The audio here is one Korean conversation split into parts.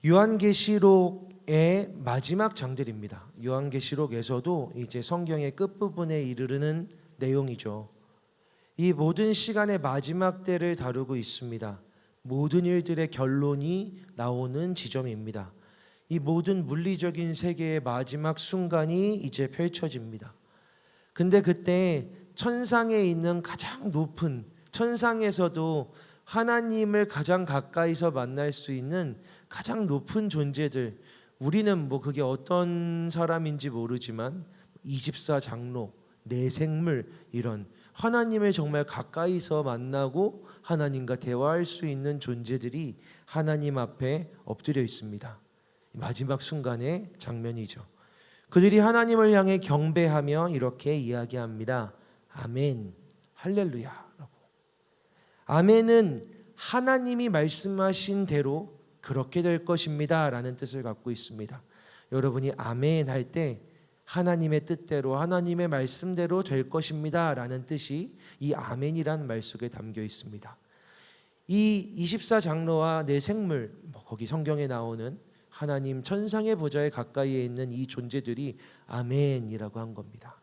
요한계시록의 마지막 장들입니다. 요한계시록에서도 이제 성경의 끝부분에 이르르는 내용이죠. 이 모든 시간의 마지막 때를 다루고 있습니다. 모든 일들의 결론이 나오는 지점입니다. 이 모든 물리적인 세계의 마지막 순간이 이제 펼쳐집니다. 근데 그때 천상에 있는 가장 높은, 천상에서도 하나님을 가장 가까이서 만날 수 있는 가장 높은 존재들, 우리는 뭐 그게 어떤 사람인지 모르지만 24장로, 내생물, 이런 하나님을 정말 가까이서 만나고 하나님과 대화할 수 있는 존재들이 하나님 앞에 엎드려 있습니다. 마지막 순간의 장면이죠. 그들이 하나님을 향해 경배하며 이렇게 이야기합니다. 아멘, 할렐루야 라고. 아멘은 하나님이 말씀하신 대로 그렇게 될 것입니다 라는 뜻을 갖고 있습니다. 여러분이 아멘 할 때 하나님의 뜻대로, 하나님의 말씀대로 될 것입니다 라는 뜻이 이 아멘이라는 말 속에 담겨 있습니다. 이 24장로와 내 생물, 거기 성경에 나오는 하나님 천상의 보좌에 가까이에 있는 이 존재들이 아멘이라고 한 겁니다.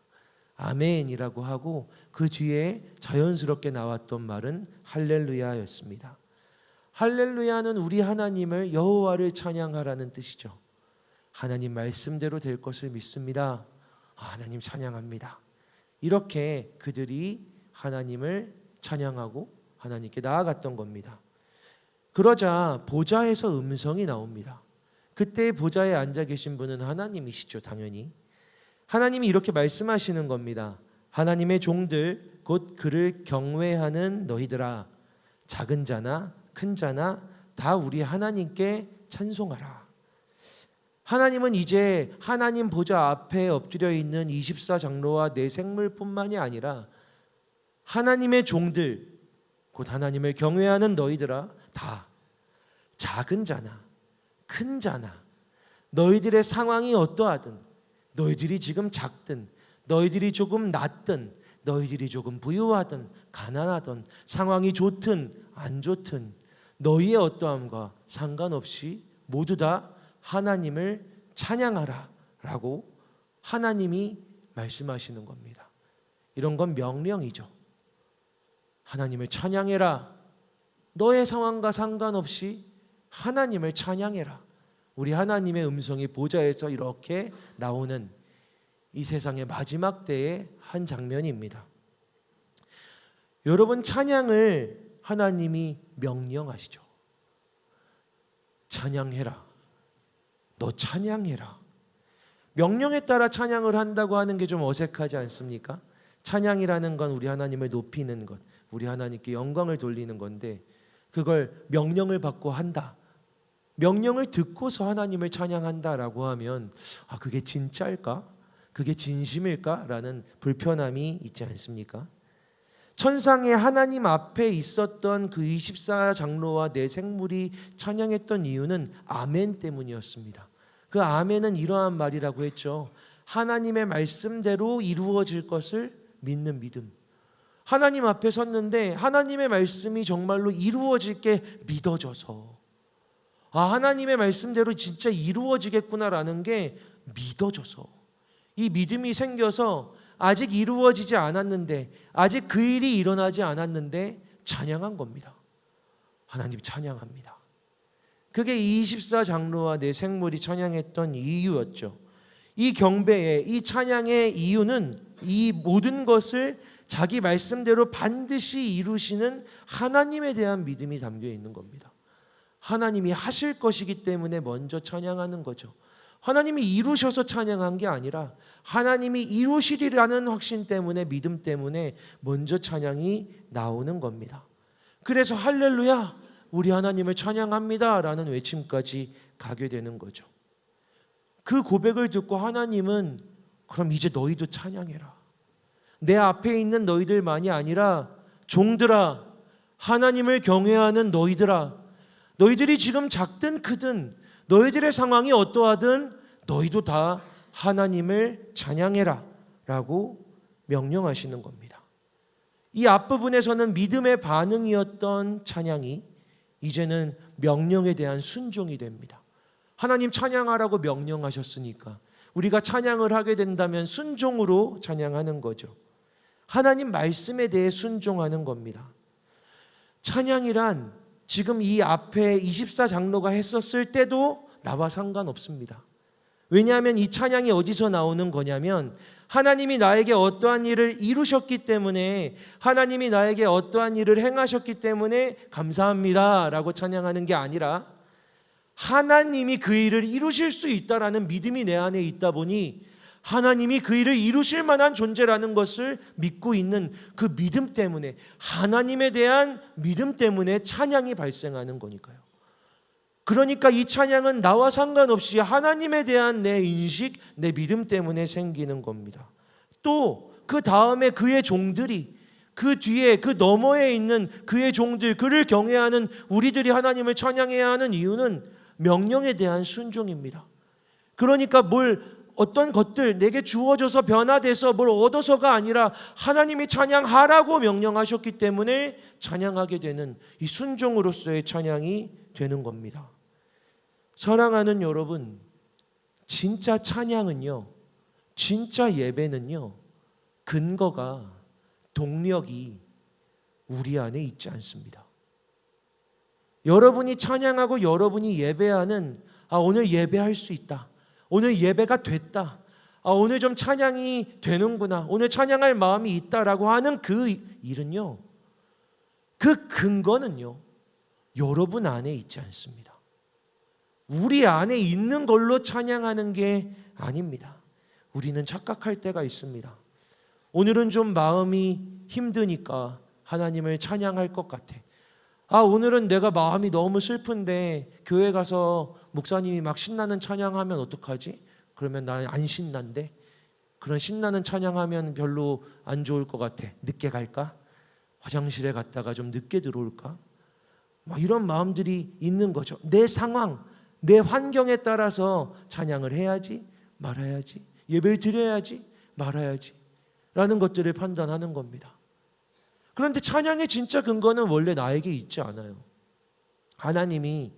아멘이라고 하고 그 뒤에 자연스럽게 나왔던 말은 할렐루야였습니다. 할렐루야는 우리 하나님을, 여호와를 찬양하라는 뜻이죠. 하나님 말씀대로 될 것을 믿습니다. 하나님 찬양합니다. 이렇게 그들이 하나님을 찬양하고 하나님께 나아갔던 겁니다. 그러자 보좌에서 음성이 나옵니다. 그때 보좌에 앉아 계신 분은 하나님이시죠, 당연히. 하나님이 이렇게 말씀하시는 겁니다. 하나님의 종들, 곧 그를 경외하는 너희들아, 작은 자나 큰 자나 다 우리 하나님께 찬송하라. 하나님은 이제 하나님 보좌 앞에 엎드려 있는 24장로와 내 생물뿐만이 아니라 하나님의 종들, 곧 하나님을 경외하는 너희들아, 다 작은 자나 큰 자나, 너희들의 상황이 어떠하든, 너희들이 지금 작든, 너희들이 조금 낮든, 너희들이 조금 부유하든 가난하든, 상황이 좋든 안 좋든, 너희의 어떠함과 상관없이 모두 다 하나님을 찬양하라 라고 하나님이 말씀하시는 겁니다. 이런 건 명령이죠. 하나님을 찬양해라. 너의 상황과 상관없이 하나님을 찬양해라. 우리 하나님의 음성이 보좌에서 이렇게 나오는 이 세상의 마지막 때의 한 장면입니다. 여러분, 찬양을 하나님이 명령하시죠. 찬양해라. 너 찬양해라. 명령에 따라 찬양을 한다고 하는 게 좀 어색하지 않습니까? 찬양이라는 건 우리 하나님을 높이는 것, 우리 하나님께 영광을 돌리는 건데, 그걸 명령을 받고 한다, 명령을 듣고서 하나님을 찬양한다라고 하면 그게 진짜일까? 그게 진심일까? 라는 불편함이 있지 않습니까? 천상에 하나님 앞에 있었던 그 24장로와 내 생물이 찬양했던 이유는 아멘 때문이었습니다. 그 아멘은 이러한 말이라고 했죠. 하나님의 말씀대로 이루어질 것을 믿는 믿음. 하나님 앞에 섰는데 하나님의 말씀이 정말로 이루어질 게 믿어져서, 하나님의 말씀대로 진짜 이루어지겠구나라는 게 믿어져서, 이 믿음이 생겨서 아직 이루어지지 않았는데, 아직 그 일이 일어나지 않았는데 찬양한 겁니다. 하나님 찬양합니다. 그게 24장로와 내 생물이 찬양했던 이유였죠. 이 경배의, 이 찬양의 이유는 이 모든 것을 자기 말씀대로 반드시 이루시는 하나님에 대한 믿음이 담겨 있는 겁니다. 하나님이 하실 것이기 때문에 먼저 찬양하는 거죠. 하나님이 이루셔서 찬양한 게 아니라 하나님이 이루시리라는 확신 때문에, 믿음 때문에 먼저 찬양이 나오는 겁니다. 그래서 할렐루야, 우리 하나님을 찬양합니다 라는 외침까지 가게 되는 거죠. 그 고백을 듣고 하나님은 그럼 이제 너희도 찬양해라. 내 앞에 있는 너희들만이 아니라 종들아, 하나님을 경외하는 너희들아, 너희들이 지금 작든 크든, 너희들의 상황이 어떠하든 너희도 다 하나님을 찬양해라 라고 명령하시는 겁니다. 이 앞부분에서는 믿음의 반응이었던 찬양이 이제는 명령에 대한 순종이 됩니다. 하나님 찬양하라고 명령하셨으니까 우리가 찬양을 하게 된다면 순종으로 찬양하는 거죠. 하나님 말씀에 대해 순종하는 겁니다. 찬양이란 지금 이 앞에 24장로가 했었을 때도 나와 상관없습니다. 왜냐하면 이 찬양이 어디서 나오는 거냐면 하나님이 나에게 어떠한 일을 이루셨기 때문에, 하나님이 나에게 어떠한 일을 행하셨기 때문에 감사합니다 라고 찬양하는 게 아니라 하나님이 그 일을 이루실 수 있다라는 믿음이 내 안에 있다 보니 하나님이 그 일을 이루실 만한 존재라는 것을 믿고 있는 그 믿음 때문에, 하나님에 대한 믿음 때문에 찬양이 발생하는 거니까요. 그러니까 이 찬양은 나와 상관없이 하나님에 대한 내 인식, 내 믿음 때문에 생기는 겁니다. 또 그 다음에 그의 종들이, 그 뒤에 그 너머에 있는 그의 종들, 그를 경외하는 우리들이 하나님을 찬양해야 하는 이유는 명령에 대한 순종입니다. 그러니까 어떤 것들 내게 주어져서 변화돼서 뭘 얻어서가 아니라 하나님이 찬양하라고 명령하셨기 때문에 찬양하게 되는 이 순종으로서의 찬양이 되는 겁니다. 사랑하는 여러분, 진짜 찬양은요, 진짜 예배는요, 근거가, 동력이 우리 안에 있지 않습니다. 여러분이 찬양하고 여러분이 예배하는, 오늘 예배할 수 있다, 오늘 예배가 됐다, 오늘 좀 찬양이 되는구나, 오늘 찬양할 마음이 있다라고 하는 그 일은요, 그 근거는요, 여러분 안에 있지 않습니다. 우리 안에 있는 걸로 찬양하는 게 아닙니다. 우리는 착각할 때가 있습니다. 오늘은 좀 마음이 힘드니까 하나님을 찬양할 것 같아. 오늘은 내가 마음이 너무 슬픈데 교회 가서 목사님이 막 신나는 찬양하면 어떡하지? 그러면 난 안 신난데? 그런 신나는 찬양하면 별로 안 좋을 것 같아. 늦게 갈까? 화장실에 갔다가 좀 늦게 들어올까? 이런 마음들이 있는 거죠. 내 상황, 내 환경에 따라서 찬양을 해야지 말아야지, 예배를 드려야지 말아야지 라는 것들을 판단하는 겁니다. 그런데 찬양의 진짜 근거는 원래 나에게 있지 않아요. 하나님이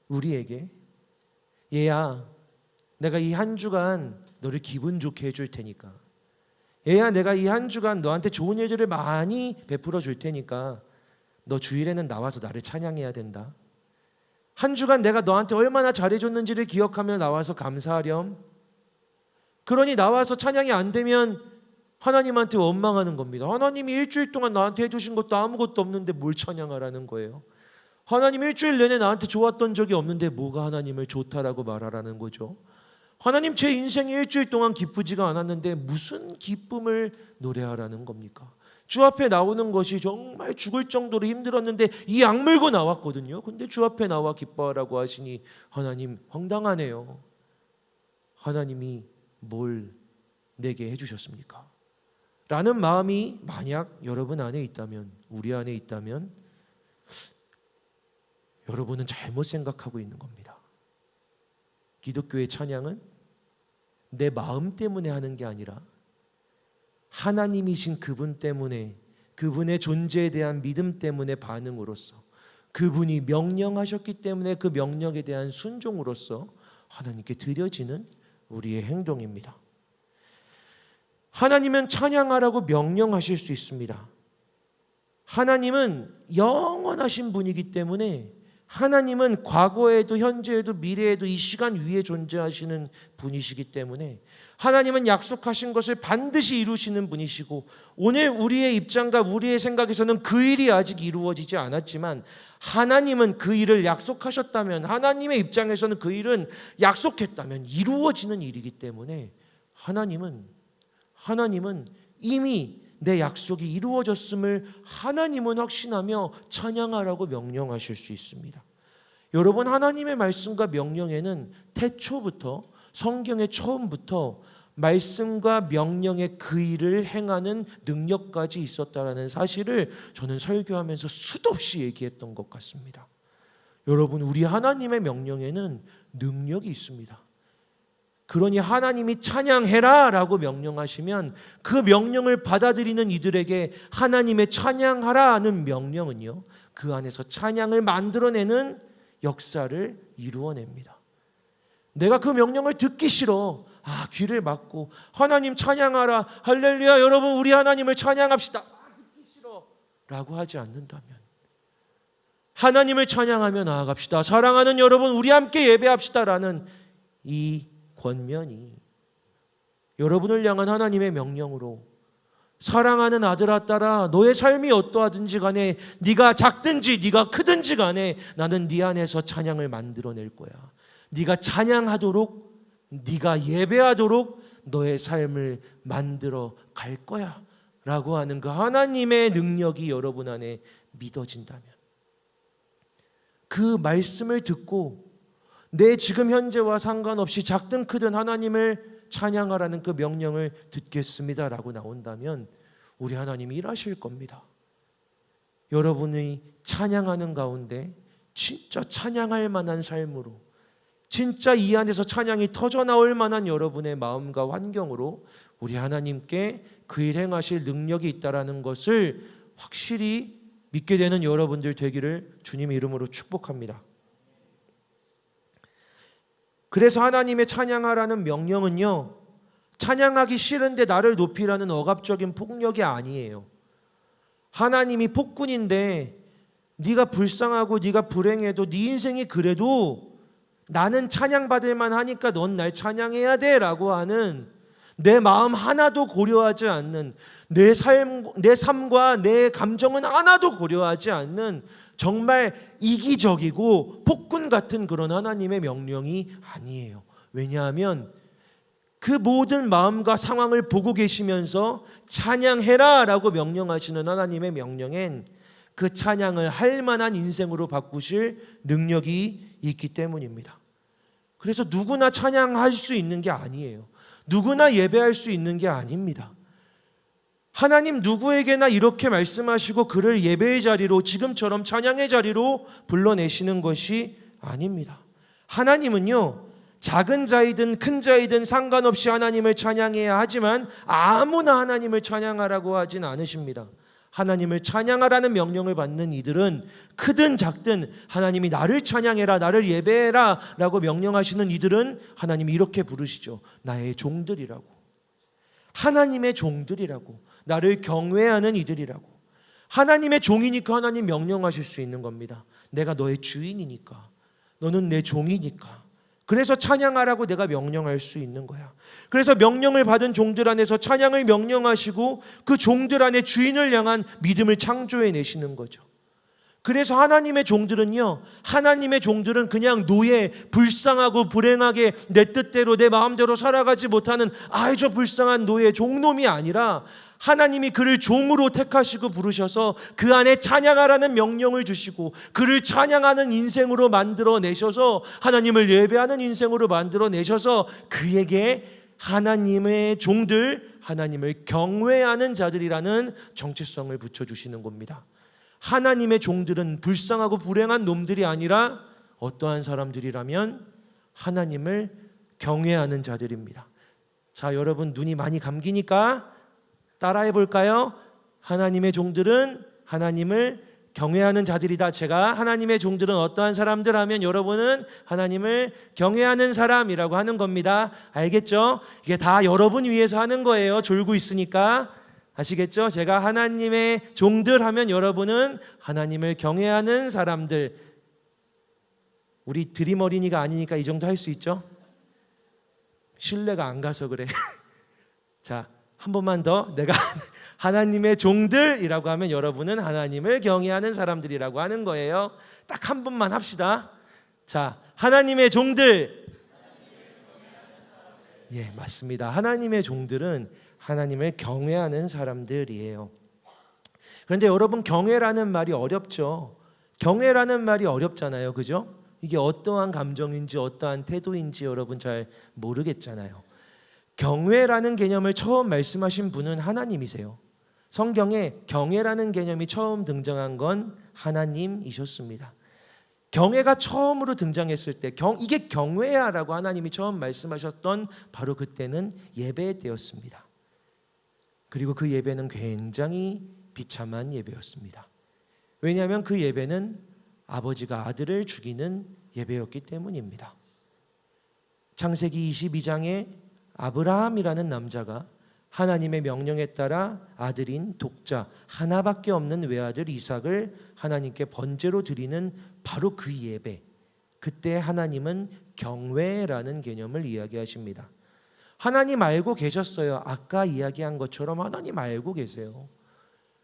우리에게, 얘야 내가 이 한 주간 너를 기분 좋게 해줄 테니까, 얘야 내가 이 한 주간 너한테 좋은 일들을 많이 베풀어 줄 테니까 너 주일에는 나와서 나를 찬양해야 된다. 한 주간 내가 너한테 얼마나 잘해줬는지를 기억하며 나와서 감사하렴. 그러니 나와서 찬양이 안 되면 하나님한테 원망하는 겁니다. 하나님이 일주일 동안 나한테 해주신 것도 아무것도 없는데 뭘 찬양하라는 거예요. 하나님 일주일 내내 나한테 좋았던 적이 없는데 뭐가 하나님을 좋다라고 말하라는 거죠. 하나님 제 인생이 일주일 동안 기쁘지가 않았는데 무슨 기쁨을 노래하라는 겁니까? 주 앞에 나오는 것이 정말 죽을 정도로 힘들었는데 이 악물고 나왔거든요. 근데 주 앞에 나와 기뻐하라고 하시니 하나님 황당하네요. 하나님이 뭘 내게 해주셨습니까? 라는 마음이 만약 여러분 안에 있다면, 우리 안에 있다면 여러분은 잘못 생각하고 있는 겁니다. 기독교의 찬양은 내 마음 때문에 하는 게 아니라 하나님이신 그분 때문에, 그분의 존재에 대한 믿음 때문에 반응으로써, 그분이 명령하셨기 때문에 그 명령에 대한 순종으로써 하나님께 드려지는 우리의 행동입니다. 하나님은 찬양하라고 명령하실 수 있습니다. 하나님은 영원하신 분이기 때문에, 하나님은 과거에도 현재에도 미래에도 이 시간 위에 존재하시는 분이시기 때문에 하나님은 약속하신 것을 반드시 이루시는 분이시고, 오늘 우리의 입장과 우리의 생각에서는 그 일이 아직 이루어지지 않았지만 하나님은 그 일을 약속하셨다면, 하나님의 입장에서는 그 일은 약속했다면 이루어지는 일이기 때문에 하나님은 이미 내 약속이 이루어졌음을 하나님은 확신하며 찬양하라고 명령하실 수 있습니다. 여러분, 하나님의 말씀과 명령에는 태초부터, 성경의 처음부터 말씀과 명령의 그 일을 행하는 능력까지 있었다라는 사실을 저는 설교하면서 수도 없이 얘기했던 것 같습니다. 여러분, 우리 하나님의 명령에는 능력이 있습니다. 그러니 하나님이 찬양해라 라고 명령하시면 그 명령을 받아들이는 이들에게 하나님의 찬양하라 하는 명령은요, 그 안에서 찬양을 만들어내는 역사를 이루어냅니다. 내가 그 명령을 듣기 싫어. 귀를 막고 하나님 찬양하라, 할렐루야, 여러분 우리 하나님을 찬양합시다, 듣기 싫어 라고 하지 않는다면, 하나님을 찬양하며 나아갑시다, 사랑하는 여러분 우리 함께 예배합시다 라는 이 권면이 여러분을 향한 하나님의 명령으로, 사랑하는 아들아 딸아, 너의 삶이 어떠하든지 간에, 네가 작든지 네가 크든지 간에 나는 네 안에서 찬양을 만들어낼 거야. 네가 찬양하도록, 네가 예배하도록 너의 삶을 만들어 갈 거야 라고 하는 그 하나님의 능력이 여러분 안에 믿어진다면, 그 말씀을 듣고 내 지금 현재와 상관없이 작든 크든 하나님을 찬양하라는 그 명령을 듣겠습니다 라고 나온다면 우리 하나님이 일하실 겁니다. 여러분이 찬양하는 가운데 진짜 찬양할 만한 삶으로, 진짜 이 안에서 찬양이 터져나올 만한 여러분의 마음과 환경으로 우리 하나님께 그 일 행하실 능력이 있다는 것을 확실히 믿게 되는 여러분들 되기를 주님의 이름으로 축복합니다. 그래서 하나님의 찬양하라는 명령은요, 찬양하기 싫은데 나를 높이라는 억압적인 폭력이 아니에요. 하나님이 폭군인데 네가 불쌍하고 네가 불행해도 네 인생이 그래도 나는 찬양받을 만하니까 넌 날 찬양해야 돼 라고 하는, 내 마음 하나도 고려하지 않는, 내 삶과 내 감정은 하나도 고려하지 않는 정말 이기적이고 폭군 같은 그런 하나님의 명령이 아니에요. 왜냐하면 그 모든 마음과 상황을 보고 계시면서 찬양해라 라고 명령하시는 하나님의 명령엔 그 찬양을 할 만한 인생으로 바꾸실 능력이 있기 때문입니다. 그래서 누구나 찬양할 수 있는 게 아니에요. 누구나 예배할 수 있는 게 아닙니다. 하나님 누구에게나 이렇게 말씀하시고 그를 예배의 자리로, 지금처럼 찬양의 자리로 불러내시는 것이 아닙니다. 하나님은요, 작은 자이든 큰 자이든 상관없이 하나님을 찬양해야 하지만 아무나 하나님을 찬양하라고 하진 않으십니다. 하나님을 찬양하라는 명령을 받는 이들은 크든 작든 하나님이 나를 찬양해라, 나를 예배해라 라고 명령하시는 이들은 하나님이 이렇게 부르시죠. 나의 종들이라고, 하나님의 종들이라고, 나를 경외하는 이들이라고. 하나님의 종이니까 하나님 명령하실 수 있는 겁니다. 내가 너의 주인이니까, 너는 내 종이니까, 그래서 찬양하라고 내가 명령할 수 있는 거야. 그래서 명령을 받은 종들 안에서 찬양을 명령하시고 그 종들 안에 주인을 향한 믿음을 창조해 내시는 거죠. 그래서 하나님의 종들은요, 하나님의 종들은 그냥 노예, 불쌍하고 불행하게 내 뜻대로 내 마음대로 살아가지 못하는 아이 저 불쌍한 노예, 종놈이 아니라 하나님이 그를 종으로 택하시고 부르셔서 그 안에 찬양하라는 명령을 주시고 그를 찬양하는 인생으로 만들어 내셔서, 하나님을 예배하는 인생으로 만들어 내셔서 그에게 하나님의 종들, 하나님을 경외하는 자들이라는 정체성을 붙여주시는 겁니다. 하나님의 종들은 불쌍하고 불행한 놈들이 아니라 어떠한 사람들이라면 하나님을 경외하는 자들입니다. 자, 여러분 눈이 많이 감기니까 따라해 볼까요? 하나님의 종들은 하나님을 경외하는 자들이다. 제가 하나님의 종들은 어떠한 사람들 하면 여러분은 하나님을 경외하는 사람이라고 하는 겁니다. 알겠죠? 이게 다 여러분 위해서 하는 거예요. 졸고 있으니까. 아시겠죠? 제가 하나님의 종들 하면 여러분은 하나님을 경외하는 사람들. 우리 드림 어린이가 아니니까 이 정도 할 수 있죠? 신뢰가 안 가서 그래. 자, 한 번만 더. 내가 하나님의 종들이라고 하면 여러분은 하나님을 경외하는 사람들이라고 하는 거예요. 딱 한 번만 합시다. 자, 하나님의 종들. 예, 맞습니다. 하나님의 종들은 하나님을 경외하는 사람들이에요. 그런데 여러분, 경외라는 말이 어렵죠. 경외라는 말이 어렵잖아요. 그죠? 이게 어떠한 감정인지 어떠한 태도인지 여러분 잘 모르겠잖아요. 경외라는 개념을 처음 말씀하신 분은 하나님이세요. 성경에 경외라는 개념이 처음 등장한 건 하나님이셨습니다. 경외가 처음으로 등장했을 때 이게 경외야라고 하나님이 처음 말씀하셨던 바로 그때는 예배 때였습니다. 그리고 그 예배는 굉장히 비참한 예배였습니다. 왜냐하면 그 예배는 아버지가 아들을 죽이는 예배였기 때문입니다. 창세기 22장에 아브라함이라는 남자가 하나님의 명령에 따라 아들인 독자 하나밖에 없는 외아들 이삭을 하나님께 번제로 드리는 바로 그 예배, 그때 하나님은 경외라는 개념을 이야기하십니다. 하나님 알고 계셨어요. 아까 이야기한 것처럼 하나님 알고 계세요.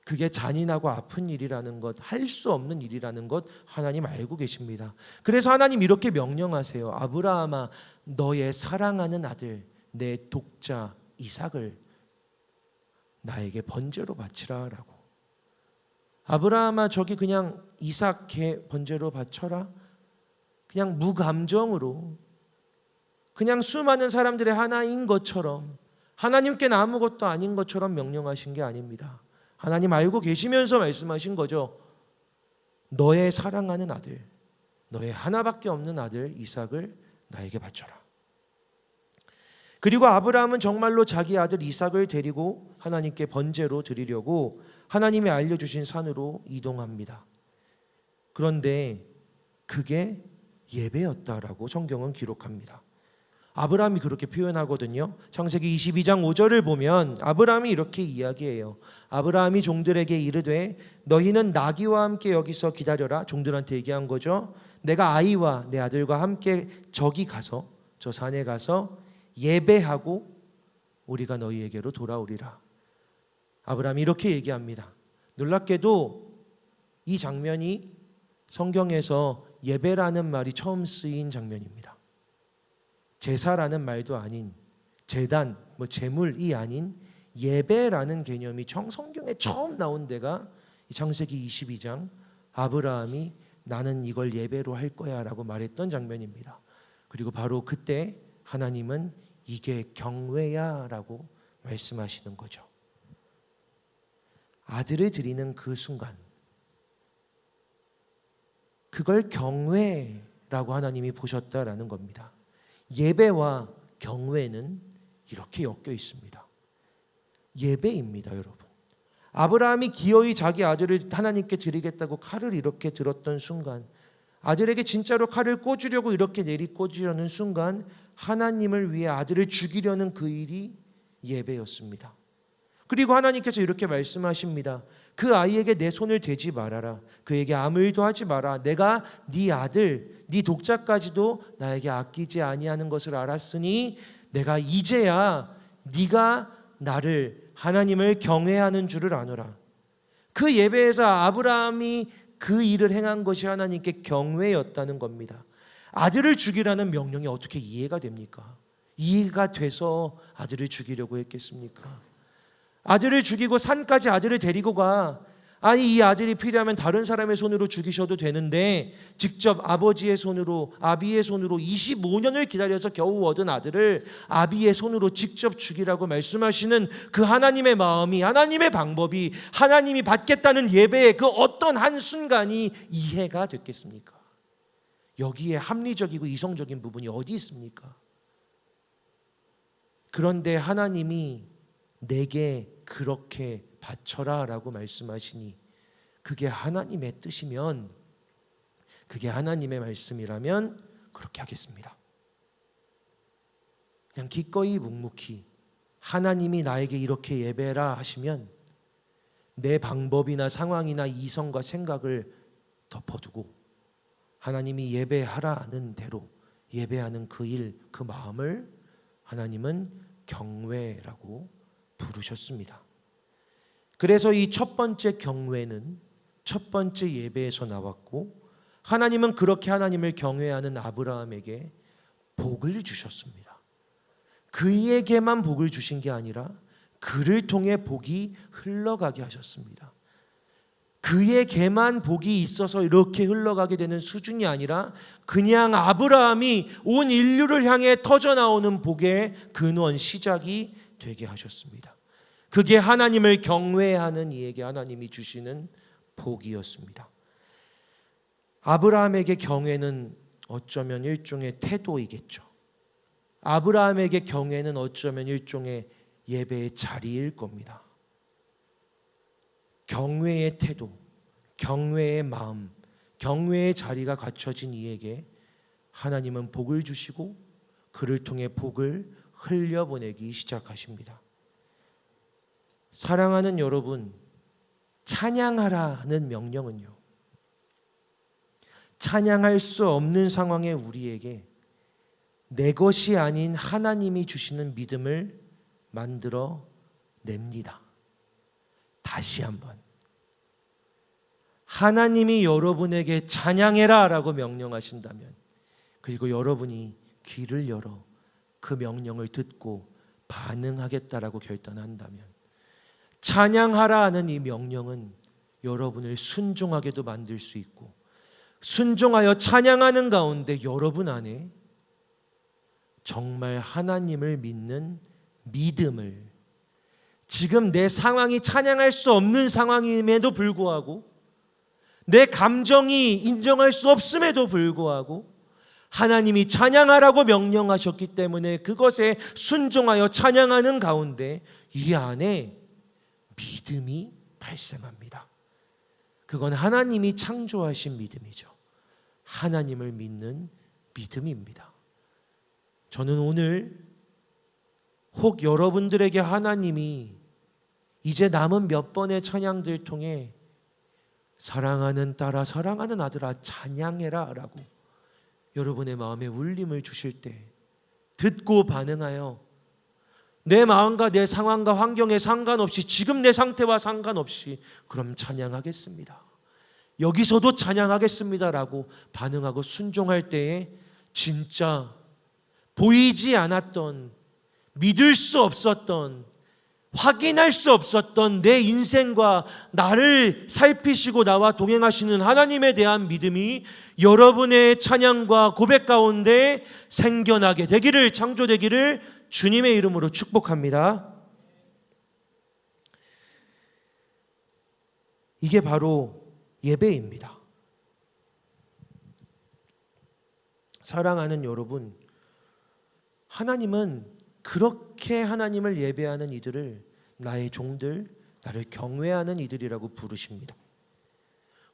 그게 잔인하고 아픈 일이라는 것, 할 수 없는 일이라는 것 하나님 알고 계십니다. 그래서 하나님 이렇게 명령하세요. 아브라함아, 너의 사랑하는 아들 내 독자 이삭을 나에게 번제로 바치라 라고. 아브라함아, 저기 그냥 이삭 개 번제로 바쳐라. 그냥 무감정으로, 그냥 수많은 사람들의 하나인 것처럼, 하나님께는 아무것도 아닌 것처럼 명령하신 게 아닙니다. 하나님 알고 계시면서 말씀하신 거죠. 너의 사랑하는 아들, 너의 하나밖에 없는 아들 이삭을 나에게 바쳐라. 그리고 아브라함은 정말로 자기 아들 이삭을 데리고 하나님께 번제로 드리려고 하나님이 알려주신 산으로 이동합니다. 그런데 그게 예배였다라고 성경은 기록합니다. 아브라함이 그렇게 표현하거든요. 창세기 22장 5절을 보면 아브라함이 이렇게 이야기해요. 아브라함이 종들에게 이르되 너희는 나귀와 함께 여기서 기다려라. 종들한테 얘기한 거죠. 내가 아이와 내 아들과 함께 저기 가서, 저 산에 가서 예배하고 우리가 너희에게로 돌아오리라. 아브라함이 이렇게 얘기합니다. 놀랍게도 이 장면이 성경에서 예배라는 말이 처음 쓰인 장면입니다. 제사라는 말도 아닌, 제단, 제물이 아닌 예배라는 개념이 성경에 처음 나온 데가 이 창세기 22장, 아브라함이 나는 이걸 예배로 할 거야 라고 말했던 장면입니다. 그리고 바로 그때 하나님은 이게 경외야 라고 말씀하시는 거죠. 아들을 드리는 그 순간, 그걸 경외라고 하나님이 보셨다라는 겁니다. 예배와 경외는 이렇게 엮여 있습니다. 예배입니다, 여러분. 아브라함이 기어이 자기 아들을 하나님께 드리겠다고 칼을 이렇게 들었던 순간, 아들에게 진짜로 칼을 꽂으려고 이렇게 내리꽂으려는 순간 하나님을 위해 아들을 죽이려는 그 일이 예배였습니다. 그리고 하나님께서 이렇게 말씀하십니다. 그 아이에게 내 손을 대지 말아라. 그에게 아무 일도 하지 마라. 내가 네 아들, 네 독자까지도 나에게 아끼지 아니하는 것을 알았으니 내가 이제야 네가 나를, 하나님을 경외하는 줄을 아노라. 그 예배에서 아브라함이 그 일을 행한 것이 하나님께 경외였다는 겁니다. 아들을 죽이라는 명령이 어떻게 이해가 됩니까? 이해가 돼서 아들을 죽이려고 했겠습니까? 아들을 죽이고 산까지 아들을 데리고 가. 아니, 이 아들이 필요하면 다른 사람의 손으로 죽이셔도 되는데 직접 아버지의 손으로, 아비의 손으로 25년을 기다려서 겨우 얻은 아들을 아비의 손으로 직접 죽이라고 말씀하시는 그 하나님의 마음이, 하나님의 방법이, 하나님이 받겠다는 예배의 그 어떤 한순간이 이해가 됐겠습니까? 여기에 합리적이고 이성적인 부분이 어디 있습니까? 그런데 하나님이 내게 그렇게 바쳐라 라고 말씀하시니 그게 하나님의 뜻이면, 그게 하나님의 말씀이라면 그렇게 하겠습니다. 그냥 기꺼이 묵묵히 하나님이 나에게 이렇게 예배라 하시면 내 방법이나 상황이나 이성과 생각을 덮어두고 하나님이 예배하라는 대로 예배하는 그 일, 그 마음을 하나님은 경외라고 부르셨습니다. 그래서 이 첫 번째 경외는 첫 번째 예배에서 나왔고, 하나님은 그렇게 하나님을 경외하는 아브라함에게 복을 주셨습니다. 그에게만 복을 주신 게 아니라 그를 통해 복이 흘러가게 하셨습니다. 그에게만 복이 있어서 이렇게 흘러가게 되는 수준이 아니라 그냥 아브라함이 온 인류를 향해 터져나오는 복의 근원, 시작이 되게 하셨습니다. 그게 하나님을 경외하는 이에게 하나님이 주시는 복이었습니다. 아브라함에게 경외는 어쩌면 일종의 태도이겠죠. 아브라함에게 경외는 어쩌면 일종의 예배의 자리일 겁니다. 경외의 태도, 경외의 마음, 경외의 자리가 갖춰진 이에게 하나님은 복을 주시고 그를 통해 복을 흘려보내기 시작하십니다. 사랑하는 여러분, 찬양하라는 명령은요, 찬양할 수 없는 상황의 우리에게 내 것이 아닌 하나님이 주시는 믿음을 만들어 냅니다. 다시 한번, 하나님이 여러분에게 찬양해라 라고 명령하신다면, 그리고 여러분이 귀를 열어 그 명령을 듣고 반응하겠다라고 결단한다면, 찬양하라 하는 이 명령은 여러분을 순종하게도 만들 수 있고, 순종하여 찬양하는 가운데 여러분 안에 정말 하나님을 믿는 믿음을, 지금 내 상황이 찬양할 수 없는 상황임에도 불구하고, 내 감정이 인정할 수 없음에도 불구하고 하나님이 찬양하라고 명령하셨기 때문에 그것에 순종하여 찬양하는 가운데 이 안에 믿음이 발생합니다. 그건 하나님이 창조하신 믿음이죠. 하나님을 믿는 믿음입니다. 저는 오늘 혹 여러분들에게 하나님이 이제 남은 몇 번의 찬양들 통해 사랑하는 딸아, 사랑하는 아들아, 찬양해라 라고 여러분의 마음에 울림을 주실 때 듣고 반응하여 내 마음과 내 상황과 환경에 상관없이, 지금 내 상태와 상관없이 그럼 찬양하겠습니다, 여기서도 찬양하겠습니다 라고 반응하고 순종할 때에 진짜 보이지 않았던, 믿을 수 없었던, 확인할 수 없었던 내 인생과 나를 살피시고 나와 동행하시는 하나님에 대한 믿음이 여러분의 찬양과 고백 가운데 생겨나게 되기를, 창조되기를 주님의 이름으로 축복합니다. 이게 바로 예배입니다. 사랑하는 여러분, 하나님은 그렇게 하나님을 예배하는 이들을 나의 종들, 나를 경외하는 이들이라고 부르십니다.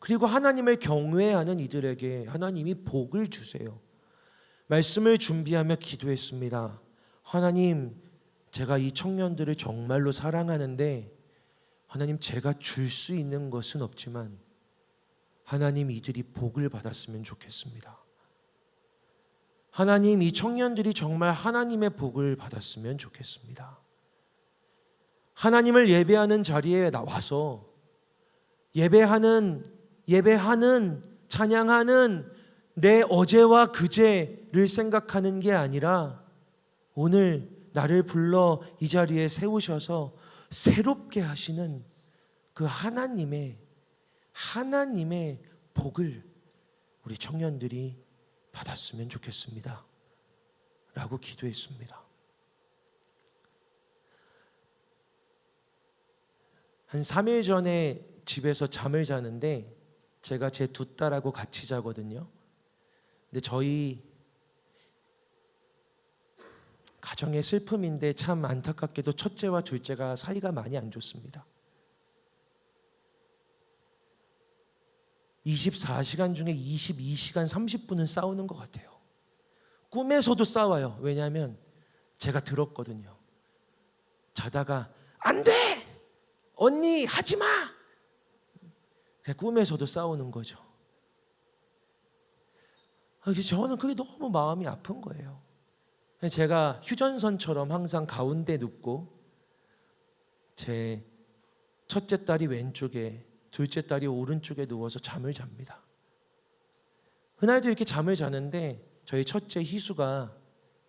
그리고 하나님을 경외하는 이들에게 하나님이 복을 주세요. 말씀을 준비하며 기도했습니다. 하나님, 제가 이 청년들을 정말로 사랑하는데 하나님, 제가 줄 수 있는 것은 없지만 하나님, 이들이 복을 받았으면 좋겠습니다. 하나님, 이 청년들이 정말 하나님의 복을 받았으면 좋겠습니다. 하나님을 예배하는 자리에 나와서 예배하는, 찬양하는 내 어제와 그제를 생각하는 게 아니라 오늘 나를 불러 이 자리에 세우셔서 새롭게 하시는 그 하나님의 복을 우리 청년들이 받았으면 좋겠습니다 라고 기도했습니다. 한 3일 전에 집에서 잠을 자는데 제가 제 두 딸하고 같이 자거든요. 근데 저희 가정의 슬픔인데 참 안타깝게도 첫째와 둘째가 사이가 많이 안 좋습니다. 24시간 중에 22시간 30분은 싸우는 것 같아요. 꿈에서도 싸워요. 왜냐하면 제가 들었거든요. 자다가 안 돼! 언니 하지 마! 꿈에서도 싸우는 거죠. 저는 그게 너무 마음이 아픈 거예요. 제가 휴전선처럼 항상 가운데 눕고 제 첫째 딸이 왼쪽에, 둘째 딸이 오른쪽에 누워서 잠을 잡니다. 그날도 이렇게 잠을 자는데 저희 첫째 희수가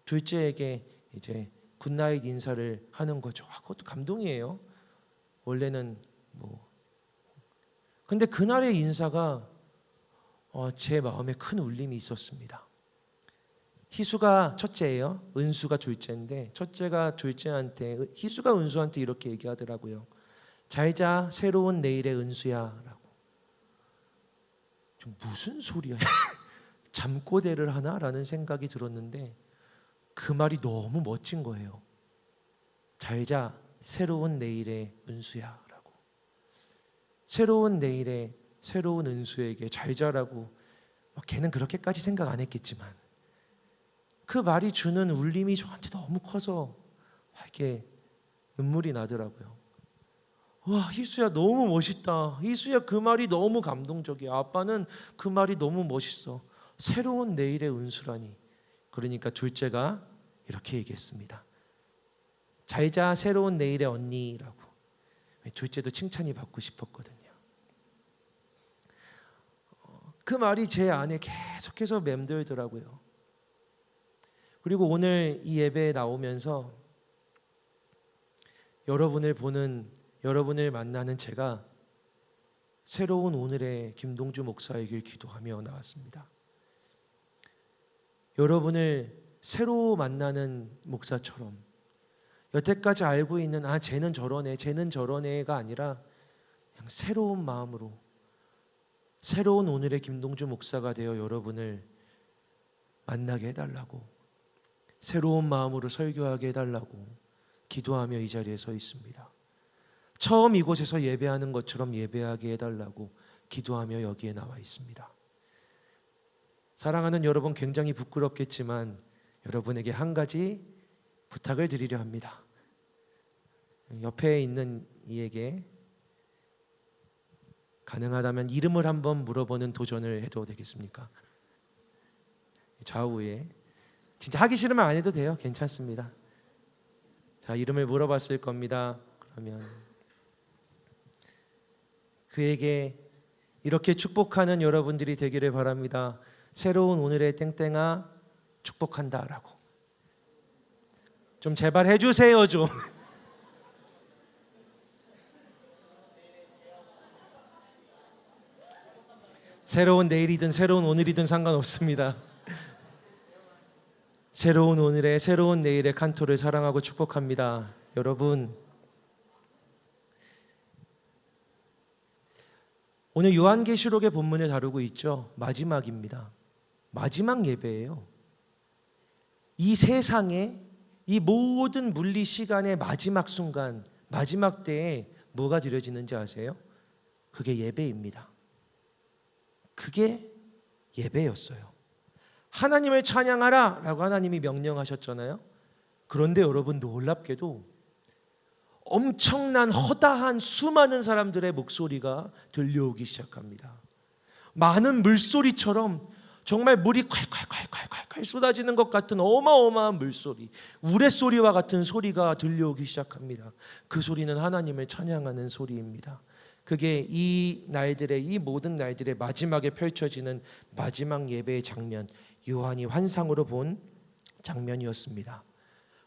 둘째에게 이제 굿나잇 인사를 하는 거죠. 그것도 감동이에요. 원래는 근데 그날의 인사가 제 마음에 큰 울림이 있었습니다. 희수가 첫째예요. 은수가 둘째인데 첫째가 둘째한테, 희수가 은수한테 이렇게 얘기하더라고요. 잘 자, 새로운 내일의 은수야 라고. 좀 무슨 소리야? 잠꼬대를 하나? 라는 생각이 들었는데 그 말이 너무 멋진 거예요. 잘 자, 새로운 내일의 은수야 라고. 새로운 내일의 새로운 은수에게 잘 자라고, 걔는 그렇게까지 생각 안 했겠지만 그 말이 주는 울림이 저한테 너무 커서 이렇게 눈물이 나더라고요. 와, 희수야 너무 멋있다. 희수야 그 말이 너무 감동적이야. 아빠는 그 말이 너무 멋있어. 새로운 내일의 은수라니. 그러니까 둘째가 이렇게 얘기했습니다. 잘자 새로운 내일의 언니라고. 둘째도 칭찬이 받고 싶었거든요. 그 말이 제 안에 계속해서 맴돌더라고요. 그리고 오늘 이 예배에 나오면서 여러분을 보는, 여러분을 만나는 제가 새로운 오늘의 김동주 목사이길 기도하며 나왔습니다. 여러분을 새로 만나는 목사처럼 여태까지 알고 있는 쟤는 저러네, 쟤는 저러네가 아니라 그냥 새로운 마음으로 새로운 오늘의 김동주 목사가 되어 여러분을 만나게 해달라고, 새로운 마음으로 설교하게 해달라고 기도하며 이 자리에 서 있습니다. 처음 이곳에서 예배하는 것처럼 예배하게 해달라고 기도하며 여기에 나와 있습니다. 사랑하는 여러분, 굉장히 부끄럽겠지만 여러분에게 한 가지 부탁을 드리려 합니다. 옆에 있는 이에게 가능하다면 이름을 한번 물어보는 도전을 해도 되겠습니까? 좌우에. 진짜 하기 싫으면 안 해도 돼요. 괜찮습니다. 자, 이름을 물어봤을 겁니다. 그러면 그에게 이렇게 축복하는 여러분들이 되기를 바랍니다. 새로운 오늘의 땡땡아 축복한다라고. 좀 제발 해주세요 좀. 새로운 내일이든 새로운 오늘이든 상관없습니다. 새로운 오늘의 새로운 내일의 칸토를 사랑하고 축복합니다. 여러분, 오늘 요한계시록의 본문을 다루고 있죠. 마지막입니다. 마지막 예배예요. 이 세상에 이 모든 물리 시간의 마지막 순간, 마지막 때에 뭐가 드려지는지 아세요? 그게 예배입니다. 그게 예배였어요. 하나님을 찬양하라 라고 하나님이 명령하셨잖아요. 그런데 여러분, 놀랍게도 엄청난 허다한 수많은 사람들의 목소리가 들려오기 시작합니다. 많은 물소리처럼 정말 물이 콸콸콸콸콸 쏟아지는 것 같은 어마어마한 물소리, 우레소리와 같은 소리가 들려오기 시작합니다. 그 소리는 하나님을 찬양하는 소리입니다. 그게 이 날들의, 이 모든 날들의 마지막에 펼쳐지는 마지막 예배의 장면, 요한이 환상으로 본 장면이었습니다.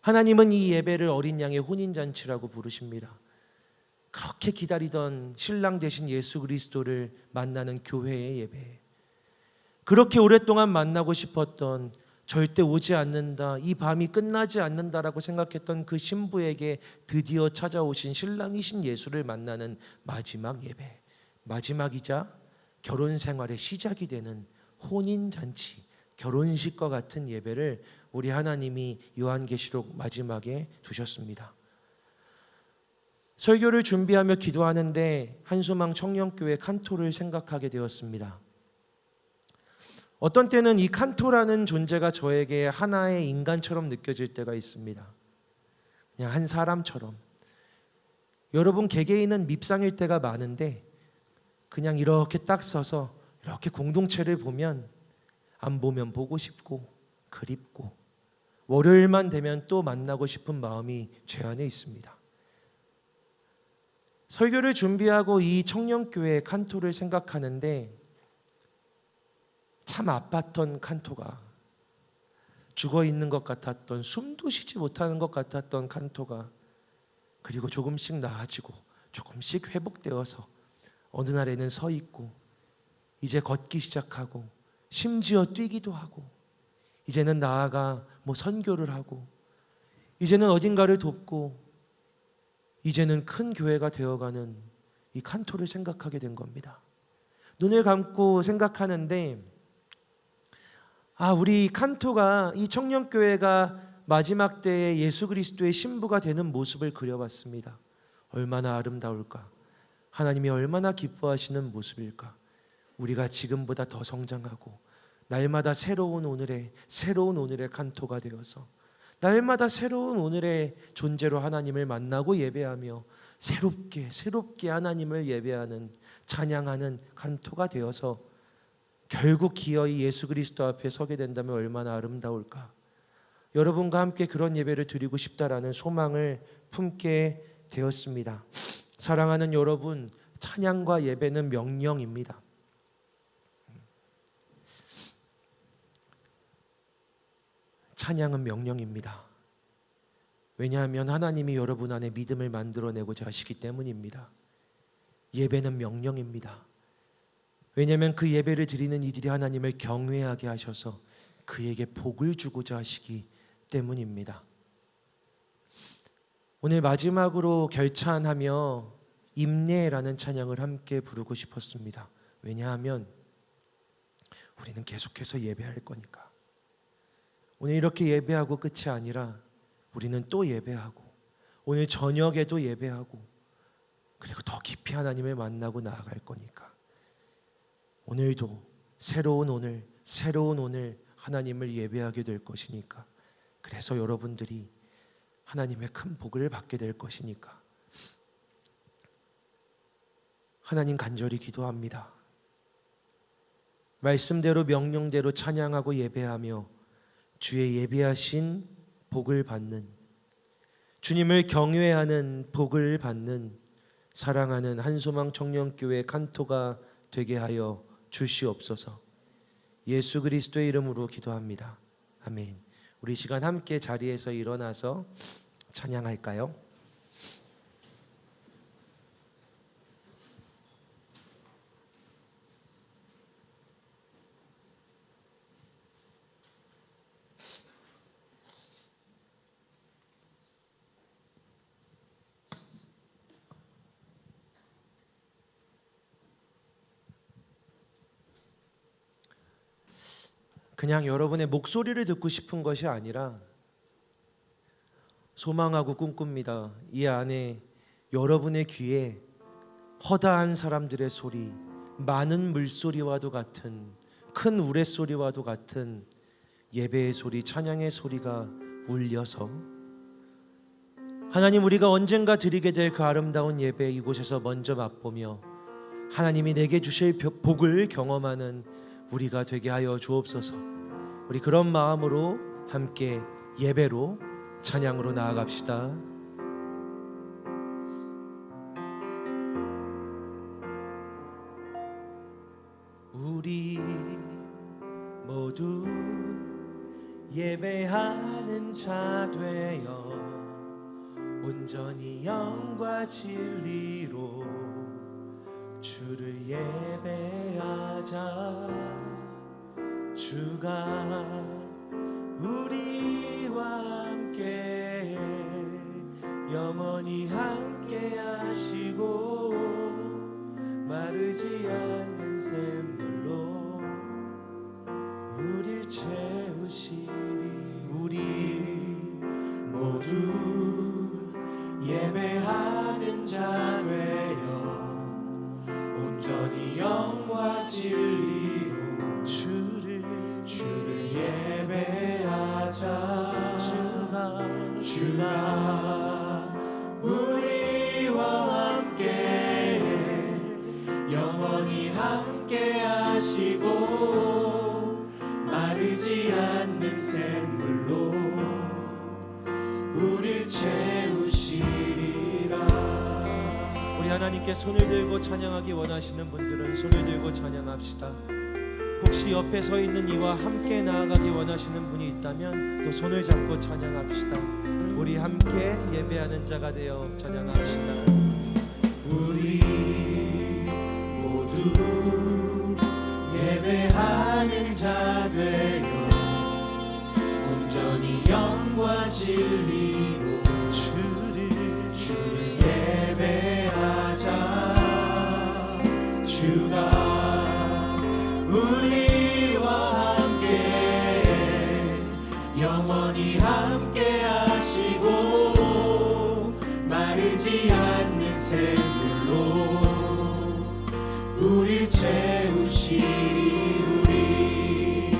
하나님은 이 예배를 어린 양의 혼인잔치라고 부르십니다. 그렇게 기다리던 신랑 되신 예수 그리스도를 만나는 교회의 예배, 그렇게 오랫동안 만나고 싶었던, 절대 오지 않는다, 이 밤이 끝나지 않는다라고 생각했던 그 신부에게 드디어 찾아오신 신랑이신 예수를 만나는 마지막 예배, 마지막이자 결혼 생활의 시작이 되는 혼인잔치, 결혼식과 같은 예배를 우리 하나님이 요한계시록 마지막에 두셨습니다. 설교를 준비하며 기도하는데 한소망 청년교회 칸토를 생각하게 되었습니다. 어떤 때는 이 칸토라는 존재가 저에게 하나의 인간처럼 느껴질 때가 있습니다. 그냥 한 사람처럼. 여러분, 개개인은 밉상일 때가 많은데 그냥 이렇게 딱 서서 이렇게 공동체를 보면 안 보면 보고 싶고 그립고 월요일만 되면 또 만나고 싶은 마음이 제 안에 있습니다. 설교를 준비하고 이 청년교회 칸토를 생각하는데 참 아팠던 칸토가, 죽어있는 것 같았던, 숨도 쉬지 못하는 것 같았던 칸토가 그리고 조금씩 나아지고 조금씩 회복되어서 어느 날에는 서 있고 이제 걷기 시작하고 심지어 뛰기도 하고 이제는 나아가 선교를 하고 이제는 어딘가를 돕고 이제는 큰 교회가 되어가는 이 칸토를 생각하게 된 겁니다. 눈을 감고 생각하는데 우리 칸토가, 이 청년교회가 마지막 때에 예수 그리스도의 신부가 되는 모습을 그려봤습니다. 얼마나 아름다울까? 하나님이 얼마나 기뻐하시는 모습일까? 우리가 지금보다 더 성장하고 날마다 새로운 오늘의 칸토가 되어서 날마다 새로운 오늘의 존재로 하나님을 만나고 예배하며 새롭게 하나님을 예배하는, 찬양하는 칸토가 되어서 결국 기어이 예수 그리스도 앞에 서게 된다면 얼마나 아름다울까. 여러분과 함께 그런 예배를 드리고 싶다라는 소망을 품게 되었습니다. 사랑하는 여러분, 찬양과 예배는 명령입니다. 찬양은 명령입니다. 왜냐하면 하나님이 여러분 안에 믿음을 만들어내고자 하시기 때문입니다. 예배는 명령입니다. 왜냐하면 그 예배를 드리는 이들이 하나님을 경외하게 하셔서 그에게 복을 주고자 하시기 때문입니다. 오늘 마지막으로 결찬하며 임례라는 찬양을 함께 부르고 싶었습니다. 왜냐하면 우리는 계속해서 예배할 거니까. 오늘 이렇게 예배하고 끝이 아니라 우리는 또 예배하고, 오늘 저녁에도 예배하고, 그리고 더 깊이 하나님을 만나고 나아갈 거니까. 오늘도 새로운 오늘 하나님을 예배하게 될 것이니까. 그래서 여러분들이 하나님의 큰 복을 받게 될 것이니까 하나님 간절히 기도합니다. 말씀대로 명령대로 찬양하고 예배하며 주의 예비하신 복을 받는, 주님을 경외하는 복을 받는 사랑하는 한소망 청년교회 칸토가 되게 하여 주시옵소서. 예수 그리스도의 이름으로 기도합니다. 아멘. 우리 시간 함께 자리에서 일어나서 찬양할까요? 그냥 여러분의 목소리를 듣고 싶은 것이 아니라 소망하고 꿈꿉니다. 이 안에 여러분의 귀에 허다한 사람들의 소리, 많은 물소리와도 같은, 큰 우레소리와도 같은 예배의 소리, 찬양의 소리가 울려서 하나님, 우리가 언젠가 드리게 될 그 아름다운 예배 이곳에서 먼저 맛보며 하나님이 내게 주실 복을 경험하는 우리가 되게 하여 주옵소서. 우리 그런 마음으로 함께 예배로, 찬양으로 나아갑시다. 우리 모두 예배하는 자 되어 온전히 영과 진리로 주를 예배하자. 주가 우리와 함께 영원히 함께 하시고 마르지 않는 샘물로 우릴 채우시리. 우리 모두 예배하는 자 되어 온전히 영과 진리로 주를 예배하자. 주가 우리와 함께 영원히 함께 하시고 마르지 않는 샘물로 우릴 채우시리라. 우리 하나님께 손을 들고 찬양하기 원하시는 분들은 손을 들고 찬양합시다. 혹시 옆에 서 있는 이와 함께 나아가기 원하시는 분이 있다면 또 손을 잡고 찬양합시다. 우리 함께 예배하는 자가 되어 찬양합시다. 우리 모두 예배하는 자 되어 온전히 영과 진리로 주를 예배하자. 주가 우리와 함께 영원히 함께 하시고 마르지 않는 샘물로 우릴 채우시리. 우리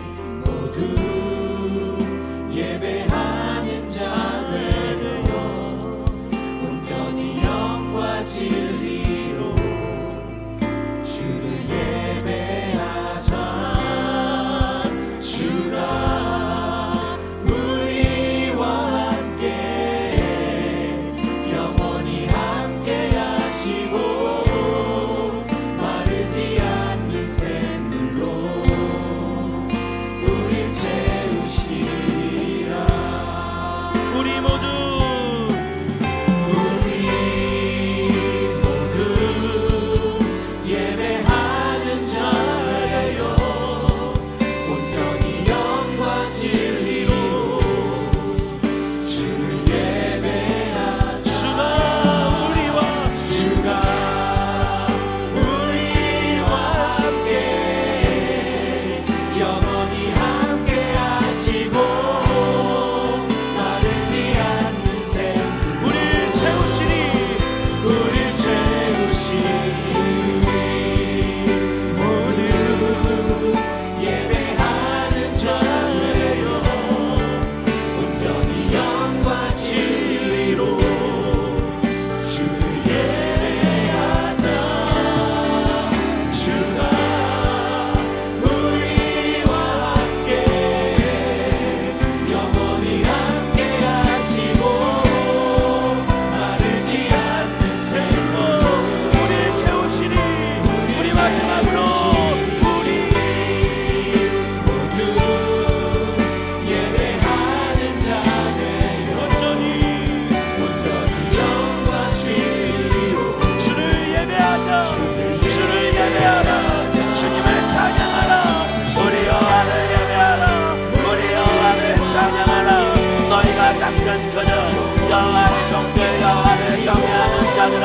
여호와의 종들 여호와를 경외하는 자들아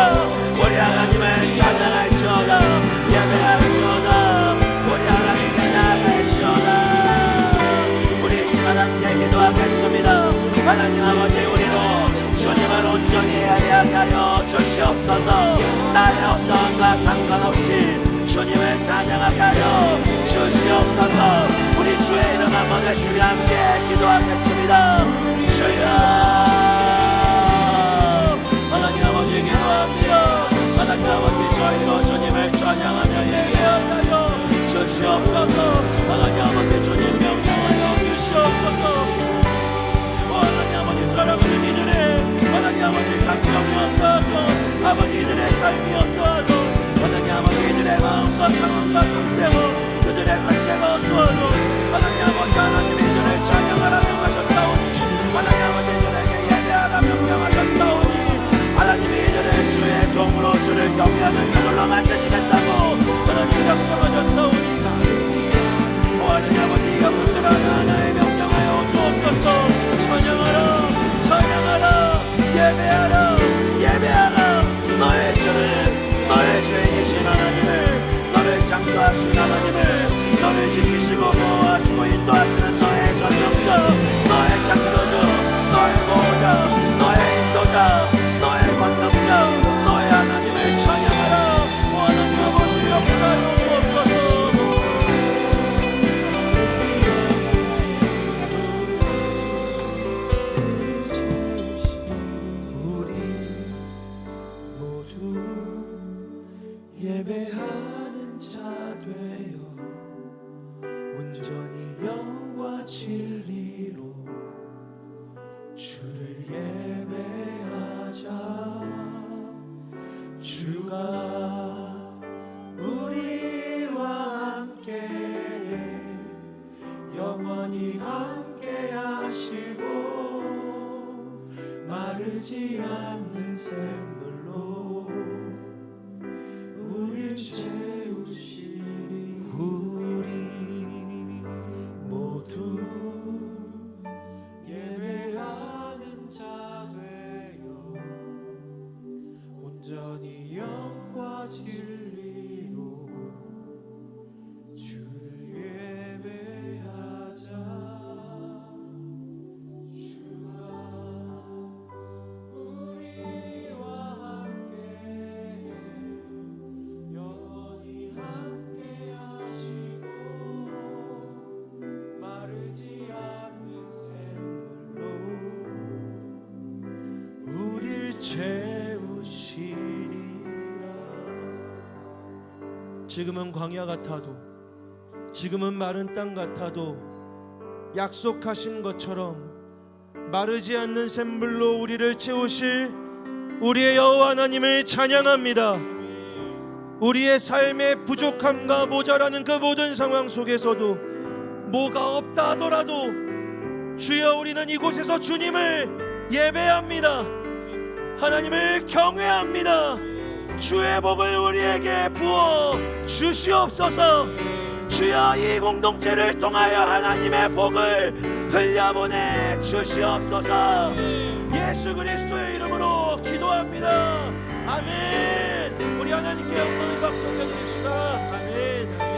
우리 하나님을 찬양할지어다 예배할지어다 우리 하나님께 나아갈지어다. 우리 시간 함께 기도하겠습니다. 하나님 아버지 우리로 주님을 온전히 예배하게 하여 주시옵소서. 나의 어떠함과 상관없이 주님을 찬양하게 하여 주시옵소서. 우리 주의 이름 한번 외치며 함께 기도하겠습니다. 주여 하나님 아버지 기도합니다. 하나님 아버지 저희로 주님을 찬양하며 예배하게 하여 주시옵소서. 하나님 아버지 주님 명령하여 주시옵소서. 하나님 아버지 사랑하는 이들의 하나님 아버지 감정이 어떠하고 아버지 이들의 삶이 어떠하고 하나님 아버지 이들의 마음과 상황과 상태와 그들의 관계가 어떠하고 하나님 아버지 하나님 이들을 찬양하라 명하셨사오니 하나님 아버지 이들에게 예배하라 명령하셨사오니 하나님이 이들을 주의 종으로 주를 경외하는 자들로 만드시겠다고 하나님 명령하셨사오니 하나님 아버지 영혼들 하나하나에 명령하여 주옵소서. 찬양하라 찬양하라 예배하라 예배하라 너의 주를 너의 주인이신 하나님을 너를 창조하신 하나님을 너를 지키시고 보호하시고 인도하시는 너의 전능자 너의 창조주 너의 보호자 너의 인도자 너의 권능자 너의 하나님을 찬양하라. 하나님 아버지 역사하여 주옵소서. 예배하는 자 되어 온전히 영과 진리로 주를 예배하자. 주가 우리와 함께 영원히 함께 하시고 마르지 않는 샘물로 우릴 채우시리. 우리 모두 예배하는 자 되어 온전히 영과 진리로 주를 예배하자. 주가 우리와 함께 영원히 함께 하시고 마르지 않는 샘물로 우릴 채우시리라. 지금은 광야 같아도 지금은 마른 땅 같아도 약속하신 것처럼 마르지 않는 샘물로 우리를 채우실 우리의 여호와 하나님을 찬양합니다. 우리의 삶의 부족함과 모자라는 그 모든 상황 속에서도 뭐가 없다 하더라도 주여 우리는 이곳에서 주님을 예배합니다. 하나님을 경외합니다. 주의 복을 우리에게 부어 주시옵소서. 주여 이 공동체를 통하여 하나님의 복을 흘려보내 주시옵소서. 예수 그리스도의 이름으로 기도합니다. 아멘. 우리 하나님께 영광의 박수 올려드립시다. 아멘.